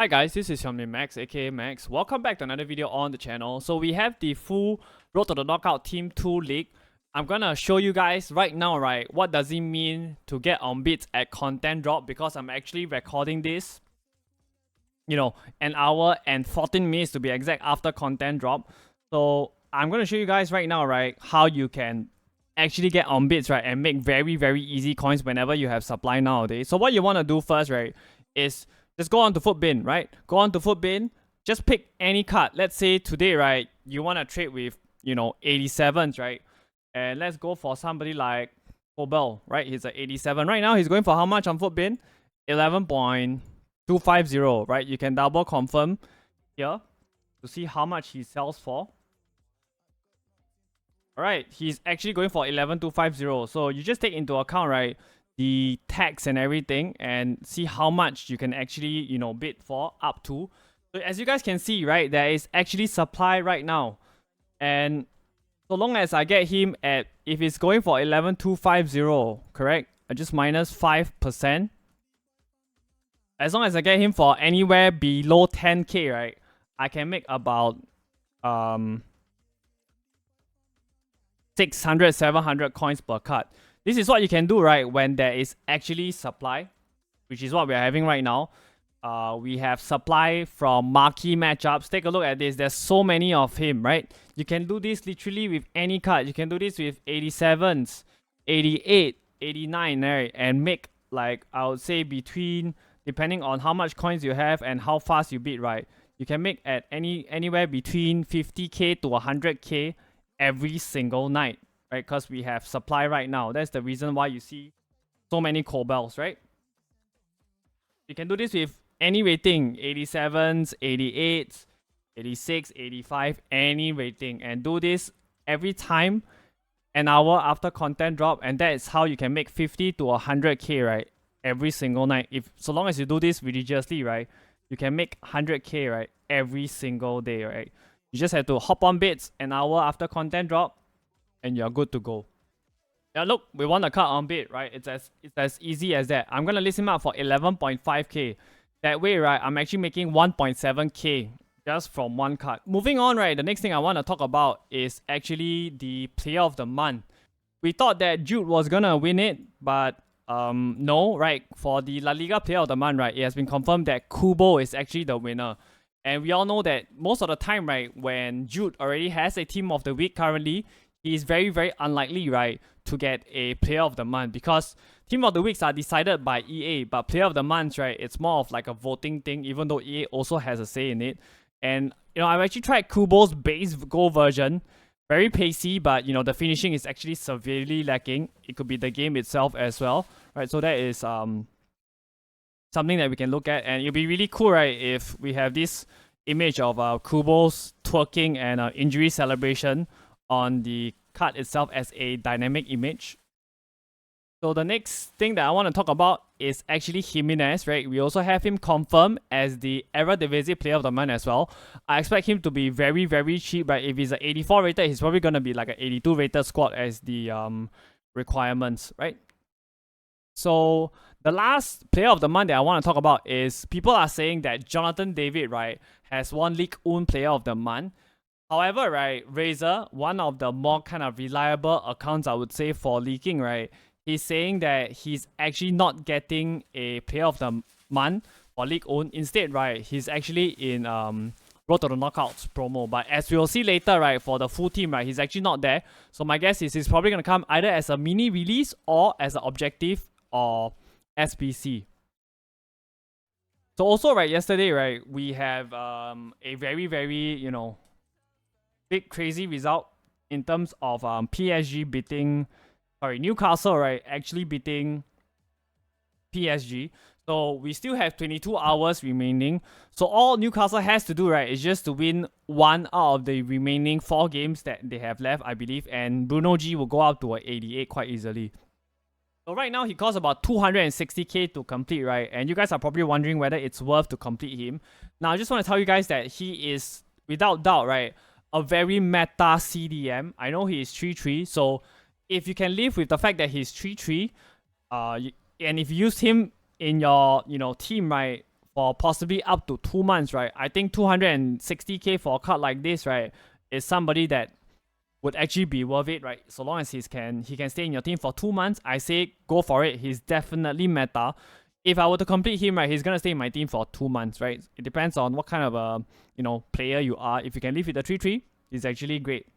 Hi guys, this is Xiaomi Max aka Max. Welcome back to another video on the channel. So we have the full Road to the Knockout Team 2 league. I'm gonna show you guys right now, right, what does it mean to get on beats at content drop, because I'm actually recording this, an hour and 14 minutes to be exact after content drop. So I'm gonna show you guys right now, right, how you can actually get on bids, right, and make very easy coins whenever you have supply nowadays. So what you want to do first, right, is just go on to Footbin, right? Go on to Footbin, just pick any card. Let's say today, right, you want to trade with, 87s, right? And let's go for somebody like Kobel, right? He's at 87. Right now, he's going for how much on Footbin? 11.250, right? You can double confirm here to see how much he sells for. Alright, he's actually going for 11.250. So you just take into account, right, the tax and everything, and see how much you can actually, bid for up to. So as you guys can see, right, there is actually supply right now. And so long as I get him at, if it's going for 11.250, correct? I just minus 5%. As long as I get him for anywhere below 10k, right, I can make about 600, 700 coins per card. This is what you can do, right, when there is actually supply, which is what we're having right now. We have supply from marquee matchups. Take a look at this. There's so many of him, right? You can do this literally with any card. You can do this with 87s, 88, 89, right? And make, like, I would say between, depending on how much coins you have and how fast you bid, right? You can make at anywhere between 50k to 100k every single night, right? Because we have supply right now. That's the reason why you see so many Kobels, right? You can do this with any rating, 87s, 88s, 86, 85, any rating, and do this every time, an hour after content drop, and that is how you can make 50 to 100k, right, every single night. If so long as you do this religiously, right, you can make 100k, right, every single day, right? You just have to hop on bids an hour after content drop, and you're good to go. Yeah, look, we want a card on bid, right? It's as easy as that. I'm gonna list him up for 11.5k. That way, right, I'm actually making 1.7k just from one card. Moving on, right, the next thing I want to talk about is actually the player of the month. We thought that Jude was gonna win it, but no, right? For the La Liga player of the month, right, it has been confirmed that Kubo is actually the winner. And we all know that most of the time, right, when Jude already has a team of the week currently, he is very unlikely, right, to get a player of the month, because team of the weeks are decided by EA, but player of the month, right, it's more of like a voting thing, even though EA also has a say in it. And I've actually tried Kubo's base goal version, very pacey, but the finishing is actually severely lacking. It could be the game itself as well, right? So that is something that we can look at, and it'll be really cool, right, if we have this image of Kubo's twerking and injury celebration on the card itself as a dynamic image. So the next thing that I want to talk about is actually Jimenez, right? We also have him confirmed as the Eredivisie player of the month as well. I expect him to be very cheap, right? If he's an 84 rated, he's probably going to be like an 82 rated squad as the requirements, right? So the last player of the month that I want to talk about is, people are saying that Jonathan David, right, has won League 1 player of the month. However, right, Razor, one of the more kind of reliable accounts, I would say, for leaking, right, he's saying that he's actually not getting a player of the month for League 1. Instead, right, he's actually in Road to the Knockouts promo. But as we'll see later, right, for the full team, right, he's actually not there. So my guess is he's probably going to come either as a mini release or as an objective or SPC. So also, right, yesterday, right, we have a very big crazy result in terms of PSG beating, Newcastle, right, actually beating PSG. So we still have 22 hours remaining. So all Newcastle has to do, right, is just to win one out of the remaining 4 games that they have left, I believe. And Bruno G will go up to an 88 quite easily. So right now he costs about 260k to complete, right? And you guys are probably wondering whether it's worth to complete him. Now I just want to tell you guys that he is, without doubt, right, a very meta CDM. I know he is 3-3, so if you can live with the fact that he's 3-3, and if you use him in your team, right, for possibly up to 2 months, right? I think 260k for a card like this, right, is somebody that would actually be worth it, right? So long as he can stay in your team for 2 months, I say go for it. He's definitely meta. If I were to complete him, right, he's gonna stay in my team for 2 months, right? It depends on what kind of a player you are. If you can live with the 3/3, it's actually great.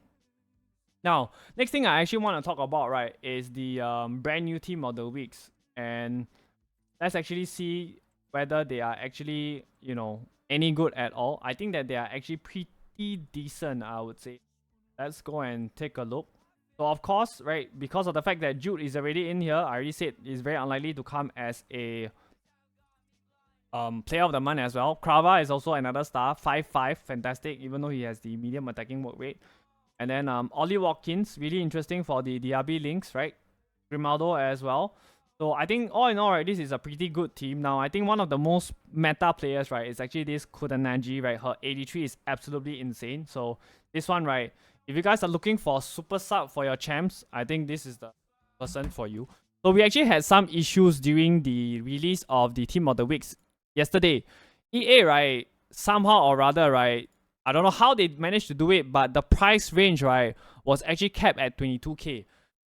Now, next thing I actually want to talk about, right, is the brand new team of the weeks, and let's actually see whether they are actually any good at all. I think that they are actually pretty decent, I would say. Let's go and take a look. So of course, right, because of the fact that Jude is already in here, I already said he's very unlikely to come as a player of the month as well. Krava is also another star, 5/5, fantastic, even though he has the medium attacking work rate. And then Ollie Watkins, really interesting for the DRB links, right? Grimaldo as well. So I think all in all, right, this is a pretty good team. Now, I think one of the most meta players, right, is actually this Kudanagi, right? Her 83 is absolutely insane. So this one, right, if you guys are looking for a super sub for your champs, I think this is the person for you. So we actually had some issues during the release of the Team of the Weeks yesterday. EA, right, somehow or rather, right, I don't know how they managed to do it, but the price range, right, was actually capped at 22k.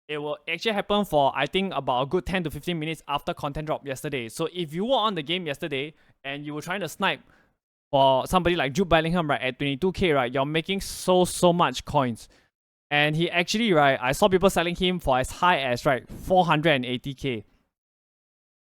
It will actually happen for, I think, about a good 10 to 15 minutes after content drop yesterday. So if you were on the game yesterday and you were trying to snipe for somebody like Jude Bellingham, right, at 22k, right, you're making so much coins. And he actually, right, I saw people selling him for as high as, right, 480k.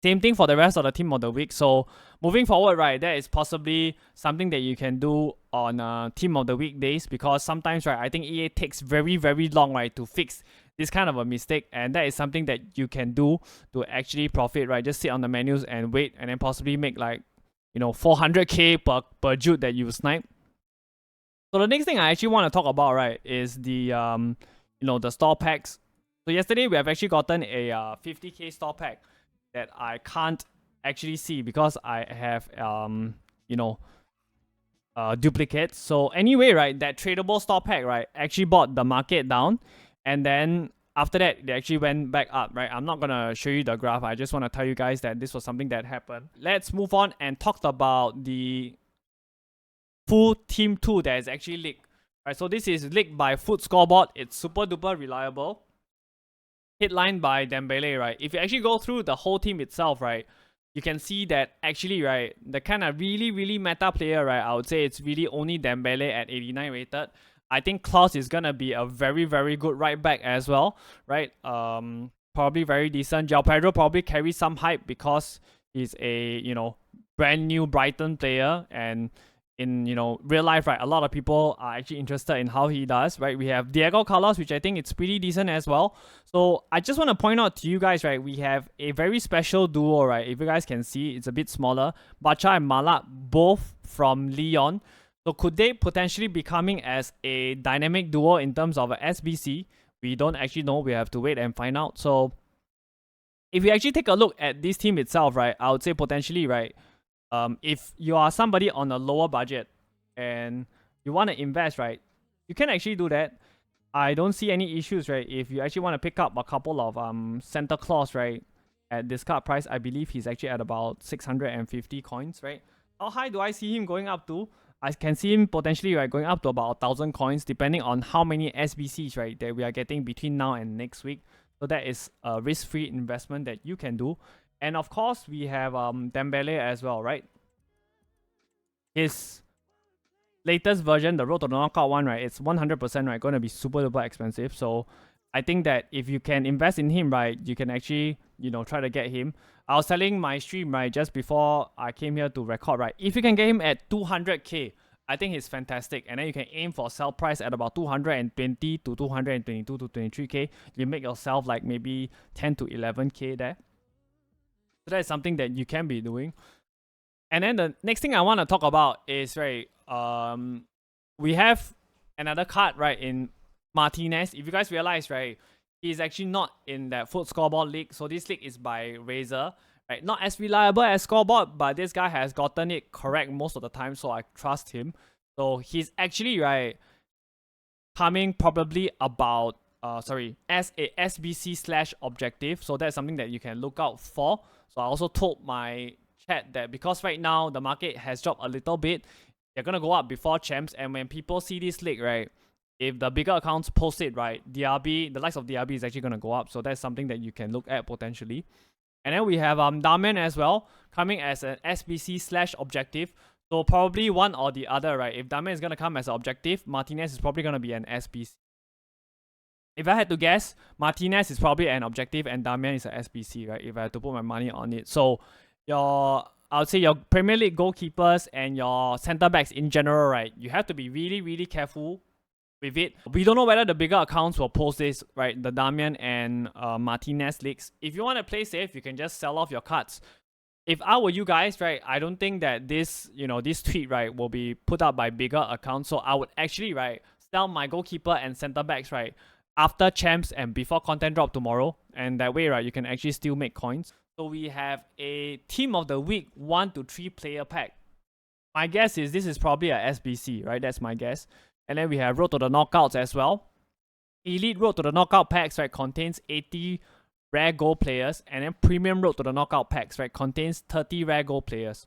Same thing for the rest of the team of the week. So moving forward, right, that is possibly something that you can do on team of the week days, because sometimes, right, I think EA takes very long, right, to fix this kind of a mistake, and that is something that you can do to actually profit, right? Just sit on the menus and wait, and then possibly make like 400k per Jude that you snipe. So the next thing I actually want to talk about, right, is the the store packs. So yesterday we have actually gotten a 50k store pack that I can't actually see because I have duplicates. So anyway, right, that tradable store pack, right, actually brought the market down, and then after that they actually went back up, right? I'm not gonna show you the graph. I just want to tell you guys that this was something that happened. Let's move on and talk about the full team 2 that is actually leaked. Right, so this is leaked by Foot Scoreboard. It's super duper reliable. Headlined by Dembele, right? If you actually go through the whole team itself, right, you can see that actually, right, the kind of really meta player, right, I would say it's really only Dembele at 89 rated. I think Klaus is gonna be a very good right back as well, right? Probably very decent. João Pedro probably carries some hype because he's a brand new Brighton player, and in real life, right, a lot of people are actually interested in how he does, right? We have Diego Carlos, which I think it's pretty decent as well. So I just want to point out to you guys, right, we have a very special duo, right? If you guys can see, it's a bit smaller. Bacha and Malak, both from Lyon. So could they potentially be coming as a dynamic duo in terms of a SBC? We don't actually know. We have to wait and find out. So if you actually take a look at this team itself, right, I would say potentially, right, if you are somebody on a lower budget and you want to invest, right, you can actually do that. I don't see any issues, right? If you actually want to pick up a couple of Santa Claus, right, at this card price, I believe he's actually at about 650 coins, right? How high do I see him going up to? I can see him potentially, right, going up to about 1,000 coins, depending on how many SBCs, right, that we are getting between now and next week. So that is a risk-free investment that you can do. And of course, we have Dembele as well, right? His latest version, the Road to the Knockout one, right, it's 100%, right, going to be super duper expensive. So I think that if you can invest in him, right, you can actually, try to get him. I was telling my stream, right, just before I came here to record, right, if you can get him at 200k, I think he's fantastic. And then you can aim for sell price at about 220 to 222 to 23k. You make yourself like maybe 10 to 11k there. So that is something that you can be doing. And then the next thing I want to talk about is, right, we have another card, right, in Martinez. If you guys realize, right, he's actually not in that Foot Scoreboard league. So this league is by Razer, right? Not as reliable as Scoreboard, but this guy has gotten it correct most of the time, so I trust him. So he's actually, right, coming probably about as a SBC/objective. So that's something that you can look out for. So I also told my chat that because right now the market has dropped a little bit, they're gonna go up before champs. And when people see this league, right, if the bigger accounts post it, right, DRB, the likes of DRB is actually gonna go up. So that's something that you can look at potentially. And then we have Damian as well, coming as an SBC slash objective. So probably one or the other, right? If Damian is gonna come as an objective, Martinez is probably gonna be an SBC. If I had to guess, Martinez is probably an objective and Damian is an SBC, right? If I had to put my money on it. So I would say your Premier League goalkeepers and your centre backs in general, right? You have to be really, really careful with it. We don't know whether the bigger accounts will post this, right? The Damian and Martinez leaks. If you want to play safe, you can just sell off your cards. If I were you guys, right, I don't think that this, this tweet, right, will be put up by bigger accounts. So I would actually, right, sell my goalkeeper and centre backs, right, after champs and before content drop tomorrow. And that way, right, you can actually still make coins. So we have a team of the week 1 to 3 player pack. My guess is this is probably a SBC, right? That's my guess. And then we have Road to the Knockouts as well. Elite Road to the Knockout packs, right, contains 80 rare gold players. And then Premium Road to the Knockout packs, right, contains 30 rare gold players.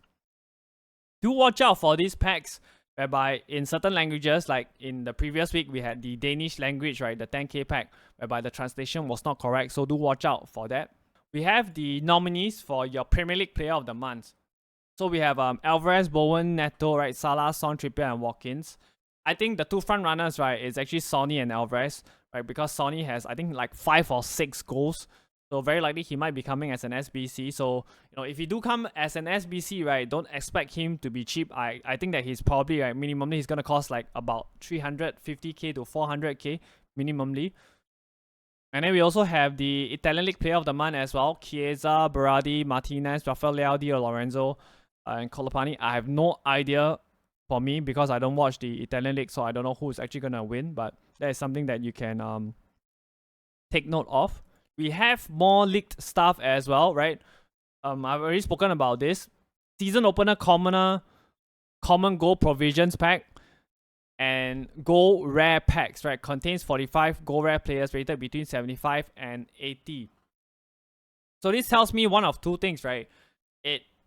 Do watch out for these packs, whereby in certain languages, like in the previous week, we had the Danish language, right, the 10k pack, whereby the translation was not correct. So do watch out for that. We have the nominees for your Premier League Player of the Month. So we have Alvarez, Bowen, Neto, right, Salah, Son, Trippier, and Watkins. I think the two front runners, right, is actually Sonny and Alvarez, right, because Sonny has, I think, like 5 or 6 goals. So very likely he might be coming as an SBC. So, if he do come as an SBC, right, don't expect him to be cheap. I think that he's probably, right, minimally, he's going to cost like about 350k to 400k, minimally. And then we also have the Italian League Player of the Month as well. Chiesa, Berardi, Martinez, Rafael Leao, Di Lorenzo, and Colapani. I have no idea for me because I don't watch the Italian League, so I don't know who's actually going to win. But that is something that you can take note of. We have more leaked stuff as well, right? I've already spoken about this. Season Opener Common Goal Provisions Pack and Gold Rare Packs, right? Contains 45 Gold Rare players rated between 75 and 80. So this tells me one of two things, right?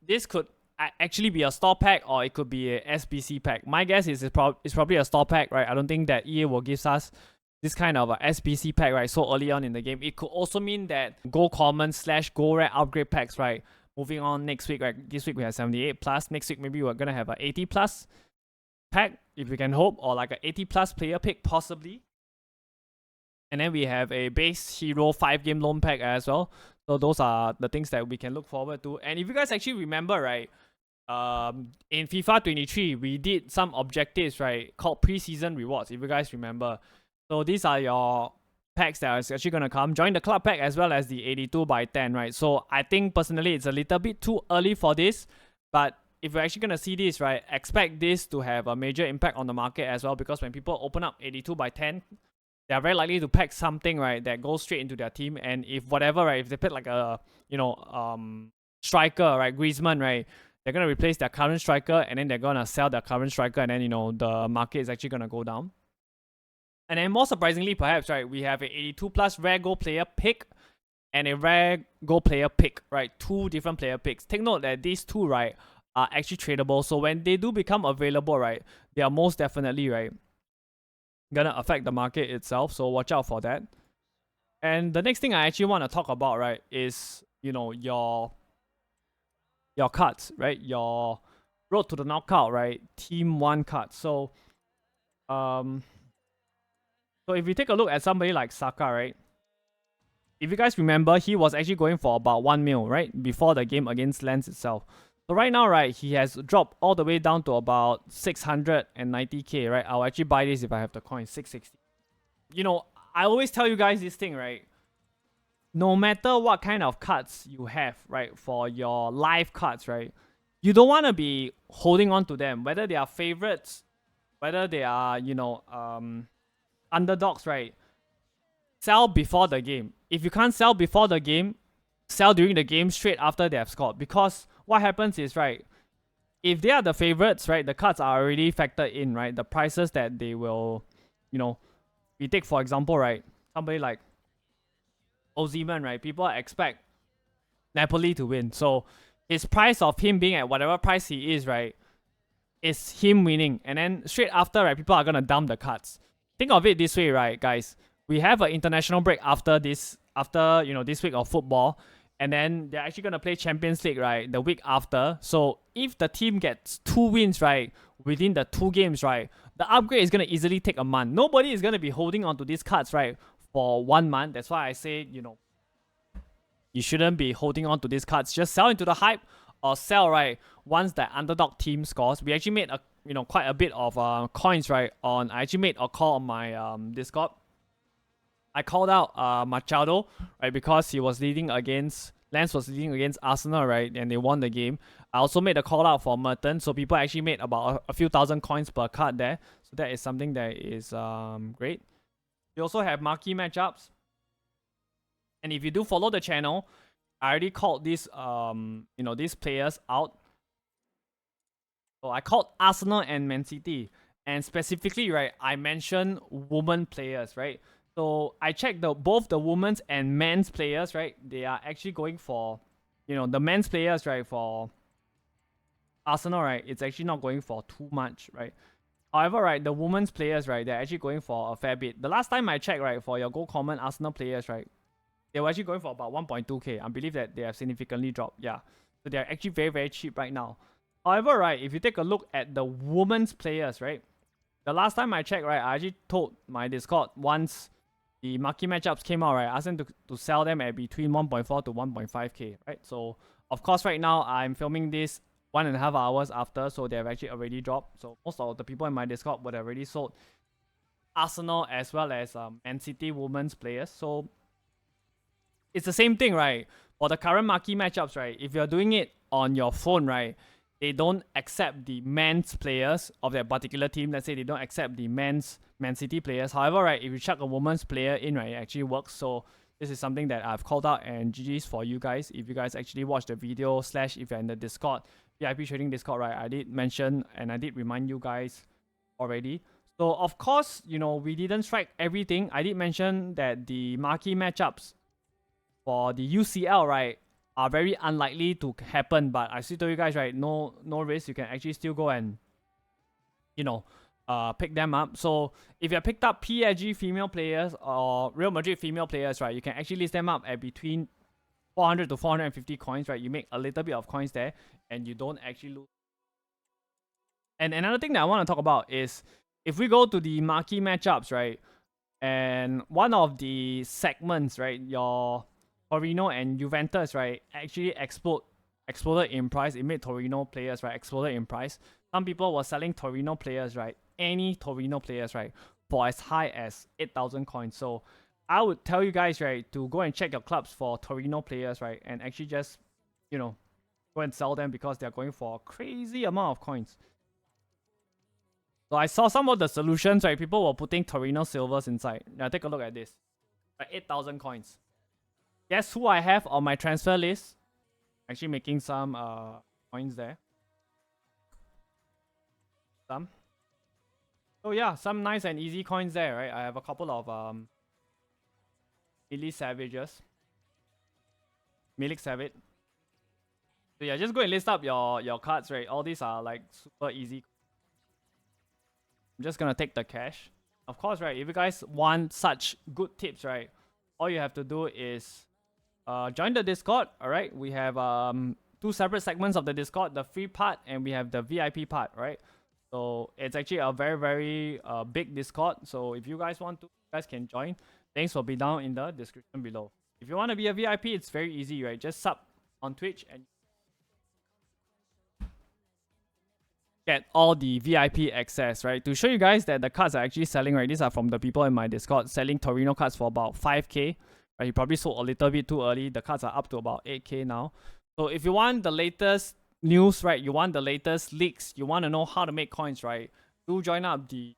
This could actually be a store pack or it could be a SBC pack. My guess is it's probably a store pack, right? I don't think that EA will give us this kind of a SBC pack, right, so early on in the game. It could also mean that Gold Common / Gold Rare upgrade packs, right? Moving on next week, right? This week we have 78 plus. Next week maybe we're gonna have a 80 plus pack, if we can hope, or like a 80 plus player pick possibly. And then we have a base hero 5-game loan pack as well. So those are the things that we can look forward to. And if you guys actually remember, right, in FIFA 23 we did some objectives, right, called preseason rewards, if you guys remember. So these are your packs that are actually going to come. Join the club pack as well as the 82 by 10, right? So I think personally it's a little bit too early for this. But if you're actually going to see this, right, expect this to have a major impact on the market as well. Because when people open up 82 by 10, they are very likely to pack something, right, that goes straight into their team. And if whatever, right, if they pick like a, striker, right, Griezmann, right, they're going to replace their current striker and then they're going to sell their current striker and then, the market is actually going to go down. And then more surprisingly, perhaps, right, we have a 82 plus rare gold player pick and a rare gold player pick, right? 2 different player picks. Take note that these 2, right, are actually tradable. So when they do become available, right, they are most definitely, right, gonna affect the market itself. So watch out for that. And the next thing I actually want to talk about, right, is, your cards, right? Your Road to the Knockout, right? Team 1 cards. So, So if you take a look at somebody like Saka, right? If you guys remember, he was actually going for about 1 mil, right? Before the game against Lens itself. So right now, right, he has dropped all the way down to about 690k, right? I'll actually buy this if I have the coin, 660. I always tell you guys this thing, right? No matter what kind of cards you have, right, for your live cards, right? You don't want to be holding on to them, whether they are favorites, whether they are, underdogs, right? Sell before the game. If you can't sell before the game, sell during the game straight after they have scored. Because what happens is, right, if they are the favorites, right, the cards are already factored in, right? The prices that they will, we take for example, right, somebody like Osimhen, right? People expect Napoli to win. So his price of him being at whatever price he is, right, is him winning. And then straight after, right, people are gonna dump the cards. Think of it this way, right, guys? We have an international break after this, this week of football, and then they're actually gonna play Champions League, right, the week after. So if the team gets 2 wins, right, within the 2 games, right, the upgrade is gonna easily take a month. Nobody is gonna be holding on to these cards, right, for 1 month. That's why I say, you shouldn't be holding on to these cards. Just sell into the hype or sell, right, once the underdog team scores. We actually made quite a bit of coins, right, on. I actually made a call on my Discord. I called out Machado, right, because he was leading against Lance was leading against Arsenal, right, and they won the game. I also made a call out for Merton, so people actually made about a few thousand coins per card there. So that is something that is great. We also have marquee matchups. And if you do follow the channel, I already called these these players out. So I called Arsenal and Man City, and specifically, right, I mentioned women players, right. So I checked both the women's and men's players, right. They are actually going for, the men's players, right, for Arsenal, right. It's actually not going for too much, right. However, right, the women's players, right, they're actually going for a fair bit. The last time I checked, right, for your Gold Common Arsenal players, right, they were actually going for about 1.2k. I believe that they have significantly dropped. Yeah. So they're actually very, very cheap right now. However, right, if you take a look at the women's players, right, the last time I checked, right, I actually told my Discord once the marquee matchups came out, right, I asked them to sell them at between 1.4 to 1.5k, right? So, of course, right now, I'm filming this 1.5 hours after, so they have actually already dropped. So, most of the people in my Discord would have already sold Arsenal as well as Man City women's players. So, it's the same thing, right? For the current marquee matchups, right? If you're doing it on your phone, right, they don't accept the men's players of that particular team. Let's say they don't accept the men's Man City players. However, right, if you chuck a woman's player in, right, it actually works. So this is something that I've called out, and GG's for you guys. If you guys actually watch the video / if you're in the Discord, VIP Trading Discord, right, I did mention and I did remind you guys already. So of course, we didn't strike everything. I did mention that the marquee matchups for the UCL, right, are very unlikely to happen. But I still told you guys, right, no risk. You can actually still go and, pick them up. So if you picked up PSG female players or Real Madrid female players, right, you can actually list them up at between 400 to 450 coins, right? You make a little bit of coins there, and you don't actually lose. And another thing that I want to talk about is if we go to the marquee matchups, right, and one of the segments, right, your Torino and Juventus, right, actually exploded in price. It made Torino players, right, exploded in price. Some people were selling Torino players, right, any Torino players, right, for as high as 8,000 coins. So I would tell you guys, right, to go and check your clubs for Torino players, right, and actually just, go and sell them because they're going for a crazy amount of coins. So I saw some of the solutions, right, people were putting Torino silvers inside. Now take a look at this, right, 8,000 coins. Guess who I have on my transfer list? Actually making some coins there. Some. So yeah, some nice and easy coins there, right? I have a couple of Milik Savage. So yeah, just go and list up your cards, right? All these are like super easy. I'm just gonna take the cash. Of course, right, if you guys want such good tips, right, all you have to do is join the Discord. All right, we have 2 separate segments of the Discord, the free part and we have the VIP part, right? So it's actually a very, very big Discord. So if you guys want to, you guys can join. Links will be down in the description below. If you want to be a VIP, it's very easy, right? Just sub on Twitch and get all the VIP access, right? To show you guys that the cards are actually selling, right? These are from the people in my Discord selling Torino cards for about 5k. Right? You probably sold a little bit too early. The cards are up to about 8k now. So if you want the latest news, right? You want the latest leaks. You want to know how to make coins, right? Do join up the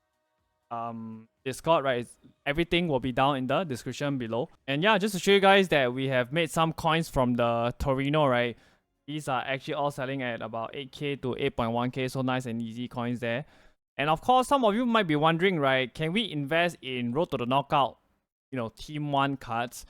Discord, right? Everything will be down in the description below. And yeah, just to show you guys that we have made some coins from the Torino, right? These are actually all selling at about 8k to 8.1k. So nice and easy coins there. And of course, some of you might be wondering, right? Can we invest in Road to the Knockout, Team 1 cards?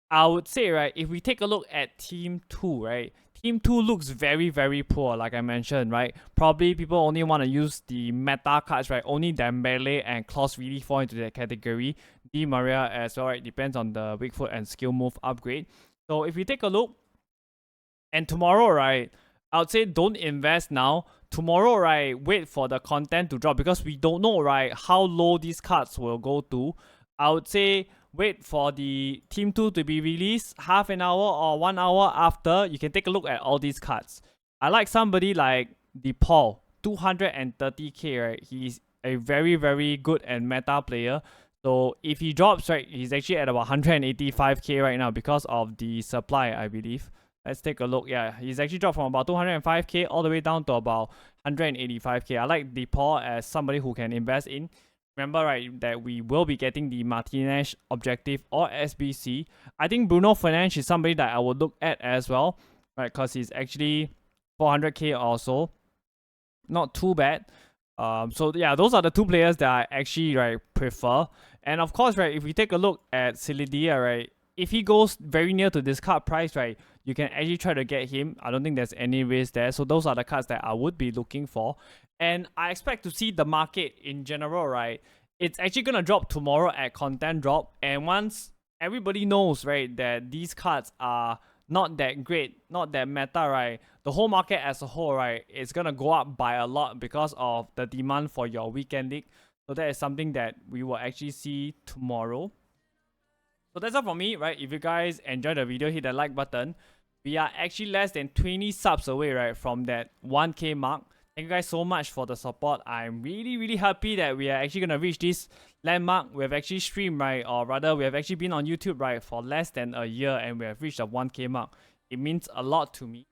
I would say, right, if we take a look at Team 2, right? Team 2 looks very, very poor, like I mentioned, right? Probably people only want to use the meta cards, right? Only Dembele and Klaus really fall into that category. Di Maria as well, right? Depends on the weak foot and skill move upgrade. So if we take a look, and tomorrow, right, I would say don't invest now. Tomorrow, right, wait for the content to drop because we don't know, right, how low these cards will go to. I would say wait for the Team 2 to be released half an hour or 1 hour after. You can take a look at all these cards. I like somebody like DePaul, 230k, right? He's a very, very good and meta player. So if he drops, right, he's actually at about 185k right now because of the supply, I believe. Let's take a look. Yeah, he's actually dropped from about 205k all the way down to about 185k. I like DePaul as somebody who can invest in. Remember, right, that we will be getting the Martinez objective or SBC. I think Bruno Fernandes is somebody that I would look at as well, right, because he's actually 400k also. Not too bad. So yeah, those are the two players that I actually prefer. And of course, right, if we take a look at Silidia, right, if he goes very near to this card price, right, you can actually try to get him. I don't think there's any risk there. So those are the cards that I would be looking for. And I expect to see the market in general, right, it's actually going to drop tomorrow at content drop. And once everybody knows, right, that these cards are not that great, not that meta, right, the whole market as a whole, right, is going to go up by a lot because of the demand for your weekend league. So that is something that we will actually see tomorrow. So that's all from me, right? If you guys enjoyed the video, hit the like button. We are actually less than 20 subs away, right, from that 1k mark. Thank you guys so much for the support. I'm really, really happy that we are actually going to reach this landmark. We have actually streamed, right, or rather we have actually been on YouTube, right, for less than a year and we have reached the 1k mark. It means a lot to me.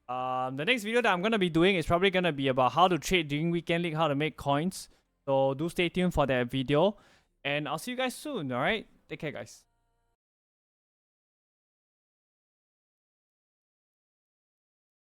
The next video that I'm going to be doing is probably going to be about how to trade during weekend league, how to make coins. So do stay tuned for that video. And I'll see you guys soon, alright? Take care, guys.